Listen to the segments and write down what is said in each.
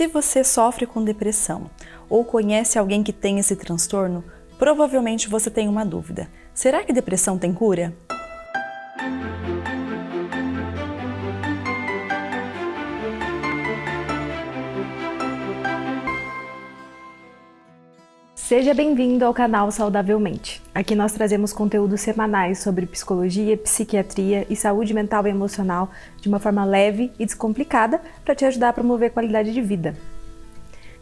Se você sofre com depressão ou conhece alguém que tem esse transtorno, provavelmente você tem uma dúvida. Será que depressão tem cura? Seja bem-vindo ao canal Saudavelmente. Aqui nós trazemos conteúdos semanais sobre psicologia, psiquiatria e saúde mental e emocional de uma forma leve e descomplicada para te ajudar a promover qualidade de vida.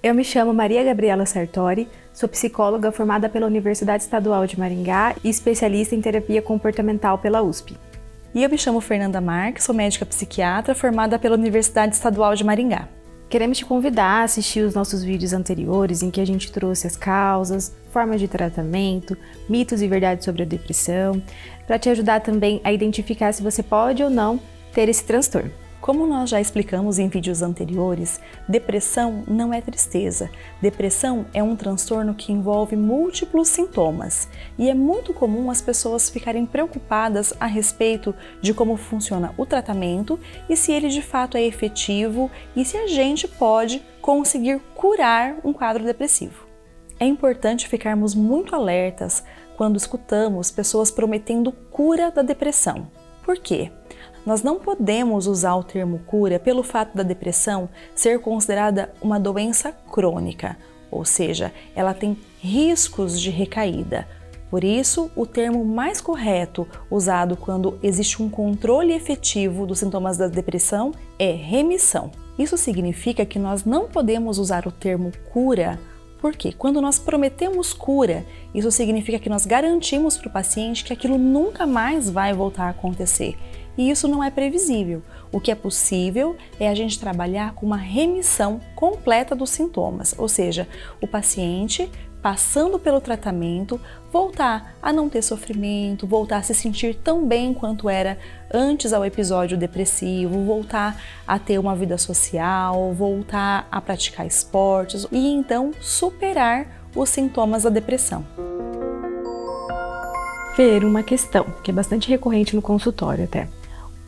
Eu me chamo Maria Gabriela Sartori, sou psicóloga formada pela Universidade Estadual de Maringá e especialista em terapia comportamental pela USP. E eu me chamo Fernanda Marques, sou médica psiquiatra formada pela Universidade Estadual de Maringá. Queremos te convidar a assistir os nossos vídeos anteriores em que a gente trouxe as causas, formas de tratamento, mitos e verdades sobre a depressão, para te ajudar também a identificar se você pode ou não ter esse transtorno. Como nós já explicamos em vídeos anteriores, depressão não é tristeza. Depressão é um transtorno que envolve múltiplos sintomas e é muito comum as pessoas ficarem preocupadas a respeito de como funciona o tratamento e se ele de fato é efetivo e se a gente pode conseguir curar um quadro depressivo. É importante ficarmos muito alertas quando escutamos pessoas prometendo cura da depressão. Por quê? Nós não podemos usar o termo cura pelo fato da depressão ser considerada uma doença crônica, ou seja, ela tem riscos de recaída. Por isso, o termo mais correto usado quando existe um controle efetivo dos sintomas da depressão é remissão. Isso significa que nós não podemos usar o termo cura, porque quando nós prometemos cura, isso significa que nós garantimos para o paciente que aquilo nunca mais vai voltar a acontecer. E isso não é previsível. O que é possível é a gente trabalhar com uma remissão completa dos sintomas, ou seja, o paciente, passando pelo tratamento, voltar a não ter sofrimento, voltar a se sentir tão bem quanto era antes ao episódio depressivo, voltar a ter uma vida social, voltar a praticar esportes e então superar os sintomas da depressão. Fer, uma questão que é bastante recorrente no consultório até.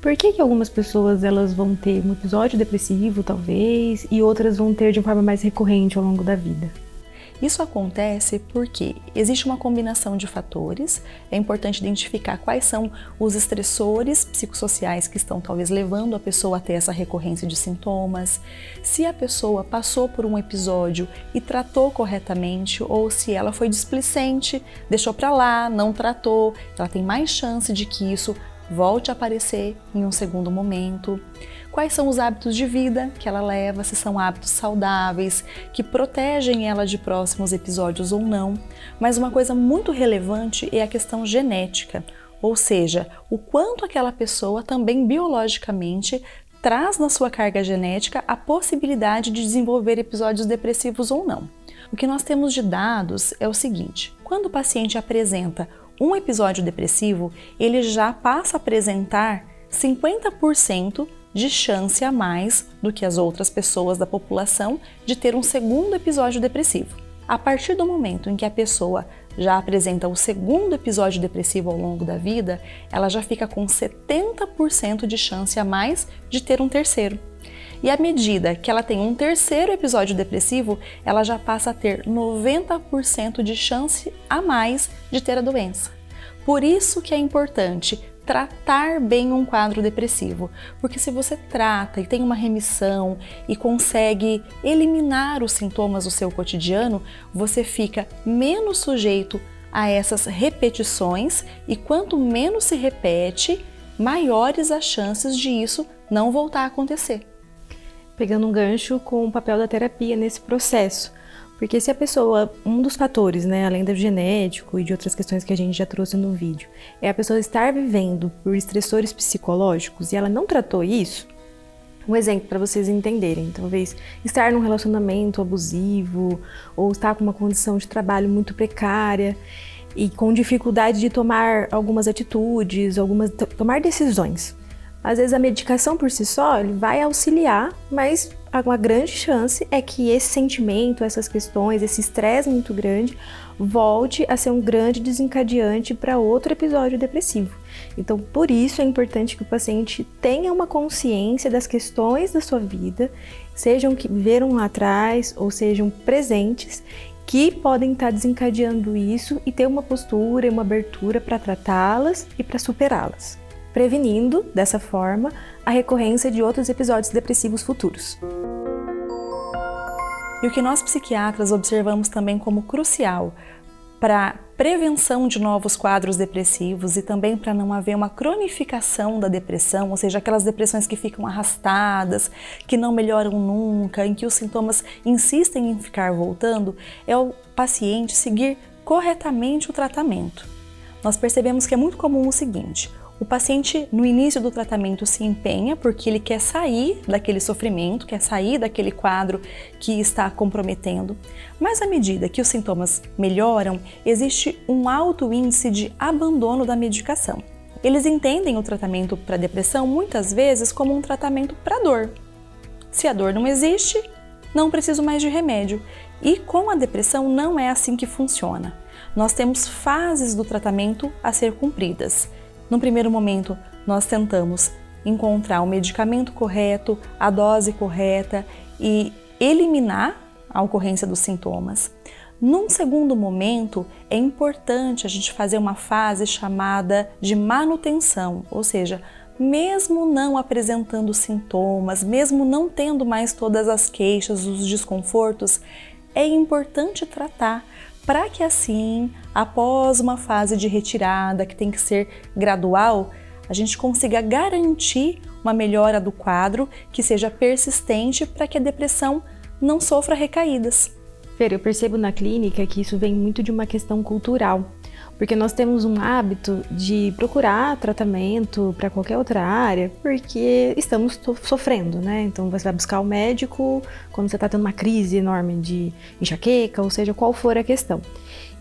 Por que algumas pessoas elas vão ter um episódio depressivo, talvez, e outras vão ter de forma mais recorrente ao longo da vida? Isso acontece porque existe uma combinação de fatores, é importante identificar quais são os estressores psicossociais que estão talvez levando a pessoa a ter essa recorrência de sintomas, se a pessoa passou por um episódio e tratou corretamente ou se ela foi displicente, deixou para lá, não tratou, ela tem mais chance de que isso volte a aparecer em um segundo momento. Quais são os hábitos de vida que ela leva, se são hábitos saudáveis, que protegem ela de próximos episódios ou não. Mas uma coisa muito relevante é a questão genética, ou seja, o quanto aquela pessoa também biologicamente traz na sua carga genética a possibilidade de desenvolver episódios depressivos ou não. O que nós temos de dados é o seguinte: quando o paciente apresenta um episódio depressivo, ele já passa a apresentar 50% de chance a mais do que as outras pessoas da população de ter um segundo episódio depressivo. A partir do momento em que a pessoa já apresenta o segundo episódio depressivo ao longo da vida, ela já fica com 70% de chance a mais de ter um terceiro. E à medida que ela tem um terceiro episódio depressivo, ela já passa a ter 90% de chance a mais de ter a doença. Por isso que é importante tratar bem um quadro depressivo, porque se você trata e tem uma remissão e consegue eliminar os sintomas do seu cotidiano, você fica menos sujeito a essas repetições e quanto menos se repete, maiores as chances de isso não voltar a acontecer. Pegando um gancho com o papel da terapia nesse processo, porque se a pessoa, um dos fatores, né, além do genético e de outras questões que a gente já trouxe no vídeo, é a pessoa estar vivendo por estressores psicológicos e ela não tratou isso, um exemplo para vocês entenderem, talvez estar num relacionamento abusivo ou estar com uma condição de trabalho muito precária e com dificuldade de tomar algumas atitudes, tomar decisões. Às vezes a medicação por si só ele vai auxiliar, mas uma grande chance é que esse sentimento, essas questões, esse estresse muito grande, volte a ser um grande desencadeante para outro episódio depressivo. Então, por isso é importante que o paciente tenha uma consciência das questões da sua vida, sejam que viveram lá atrás ou sejam presentes, que podem estar desencadeando isso e ter uma postura e uma abertura para tratá-las e para superá-las, prevenindo, dessa forma, a recorrência de outros episódios depressivos futuros. E o que nós psiquiatras observamos também como crucial para prevenção de novos quadros depressivos e também para não haver uma cronificação da depressão, ou seja, aquelas depressões que ficam arrastadas, que não melhoram nunca, em que os sintomas insistem em ficar voltando, é o paciente seguir corretamente o tratamento. Nós percebemos que é muito comum o seguinte: o paciente, no início do tratamento, se empenha porque ele quer sair daquele sofrimento, quer sair daquele quadro que está comprometendo, mas à medida que os sintomas melhoram, existe um alto índice de abandono da medicação. Eles entendem o tratamento para depressão muitas vezes como um tratamento para dor. Se a dor não existe, não preciso mais de remédio. E com a depressão não é assim que funciona. Nós temos fases do tratamento a ser cumpridas. No primeiro momento, nós tentamos encontrar o medicamento correto, a dose correta e eliminar a ocorrência dos sintomas. Num segundo momento, é importante a gente fazer uma fase chamada de manutenção, ou seja, mesmo não apresentando sintomas, mesmo não tendo mais todas as queixas, os desconfortos, é importante tratar para que assim, após uma fase de retirada que tem que ser gradual, a gente consiga garantir uma melhora do quadro que seja persistente para que a depressão não sofra recaídas. Fer, eu percebo na clínica que isso vem muito de uma questão cultural, porque nós temos um hábito de procurar tratamento para qualquer outra área porque estamos sofrendo, né? Então você vai buscar o médico quando você está tendo uma crise enorme de enxaqueca, ou seja, qual for a questão.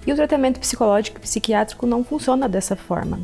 E o tratamento psicológico e psiquiátrico não funciona dessa forma.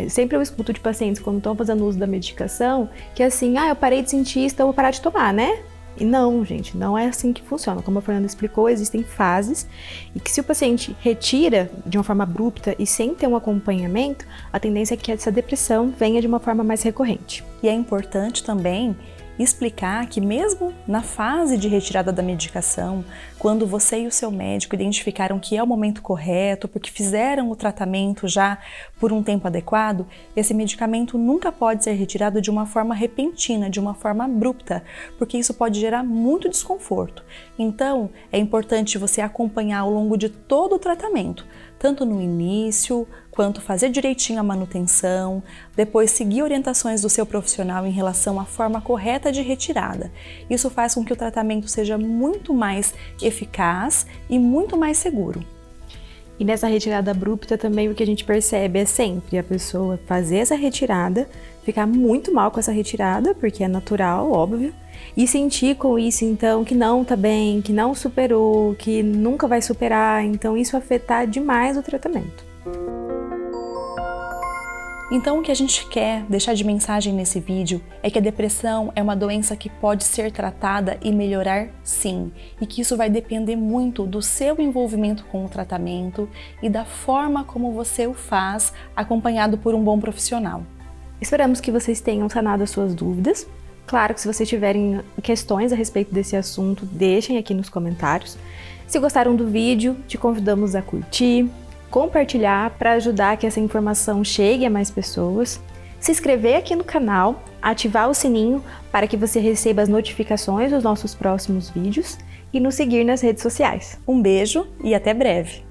Sempre eu escuto de pacientes quando estão fazendo uso da medicação que é assim, eu parei de sentir isso, então eu vou parar de tomar, né? E não, gente, não é assim que funciona. Como a Fernanda explicou, existem fases e que se o paciente retira de uma forma abrupta e sem ter um acompanhamento, a tendência é que essa depressão venha de uma forma mais recorrente. E é importante também explicar que mesmo na fase de retirada da medicação, quando você e o seu médico identificaram que é o momento correto, porque fizeram o tratamento já por um tempo adequado, esse medicamento nunca pode ser retirado de uma forma repentina, de uma forma abrupta, porque isso pode gerar muito desconforto. Então, é importante você acompanhar ao longo de todo o tratamento, tanto no início, quanto fazer direitinho a manutenção, depois seguir orientações do seu profissional em relação à forma correta de retirada. Isso faz com que o tratamento seja muito mais eficaz e muito mais seguro. E nessa retirada abrupta também o que a gente percebe é sempre a pessoa fazer essa retirada, ficar muito mal com essa retirada, porque é natural, óbvio, e sentir com isso então que não tá bem, que não superou, que nunca vai superar, então isso afetar demais o tratamento. Então o que a gente quer deixar de mensagem nesse vídeo é que a depressão é uma doença que pode ser tratada e melhorar sim, e que isso vai depender muito do seu envolvimento com o tratamento e da forma como você o faz, acompanhado por um bom profissional. Esperamos que vocês tenham sanado as suas dúvidas. Claro que se vocês tiverem questões a respeito desse assunto, deixem aqui nos comentários. Se gostaram do vídeo, te convidamos a curtir, compartilhar para ajudar que essa informação chegue a mais pessoas, se inscrever aqui no canal, ativar o sininho para que você receba as notificações dos nossos próximos vídeos e nos seguir nas redes sociais. Um beijo e até breve!